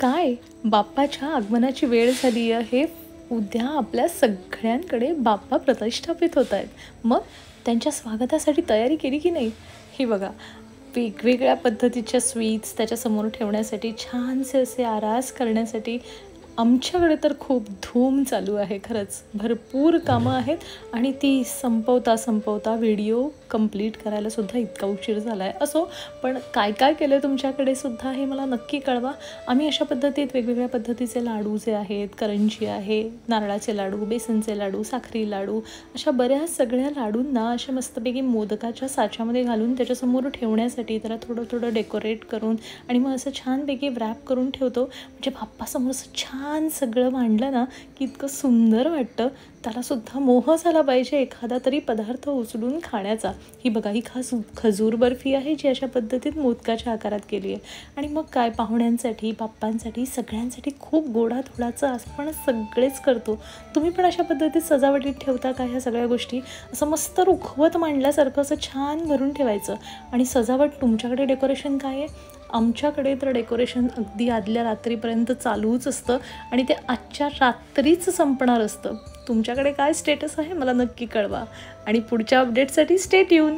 काय बाप्पाच्या आगमनाची वेळ झाली आहे. उद्या आपल्या सगळ्यांकडे बाप्पा प्रतिष्ठापित होत आहेत. मग त्यांच्या स्वागतासाठी तयारी केली की नाही? हे बघा, वेगवेगळ्या पद्धतीच्या स्वीट्स त्याच्यासमोर ठेवण्यासाठी, छानसे असे आरास करण्यासाठी आमच्याकडे तर खूप धूम चालू आहे. खरंच भरपूर कामं आहेत आणि ती संपवता संपवता व्हिडिओ कंप्लीट करायला सुद्धा इतका उशीर झाला आहे. असो, पण काय काय केलं तुमच्याकडे सुद्धा हे मला नक्की कळवा. आम्ही अशा पद्धतीत वेगवेगळ्या पद्धतीचे लाडू जे आहेत, करंजी आहे, नारळाचे लाडू, बेसनचे लाडू, साखरी लाडू, अशा बऱ्याच सगळ्या लाडूंना अशा मस्तपैकी मोदकाच्या साच्यामध्ये घालून त्याच्यासमोर ठेवण्यासाठी त्याला थोडं थोडं डेकोरेट करून आणि मग असं छानपैकी व्रॅप करून ठेवतो. म्हणजे बाप्पासमोर असं छान सगळं मांडलं ना की इतकं सुंदर वाटतं. त्यालासुद्धा मोह झाला पाहिजे एखादा तरी पदार्थ उचलून खाण्याचा. ही बघा, ही खास खजूर बर्फी आहे जी अशा पद्धतीत मोदकाच्या आकारात केली आहे. आणि मग काय, पाहुण्यांसाठी, बाप्पांसाठी, सगळ्यांसाठी खूप गोडाधोडाचं आपण सगळेच करतो. तुम्ही पण अशा पद्धतीत सजावटीत ठेवता का ह्या सगळ्या गोष्टी? असं मस्त रुखवत मांडल्यासारखं असं छान भरून ठेवायचं. आणि सजावट तुमच्याकडे डेकोरेशन काय आहे? आमच्याकडे तर डेकोरेशन अगदी आदल्या रात्रीपर्यंत चालूच असतं आणि ते आजच्या रात्रीच संपणार असतं. तुमच्याकडे काय स्टेटस आहे मला नक्की कळवा आणि पुढच्या अपडेटसाठी स्टे ट्यून.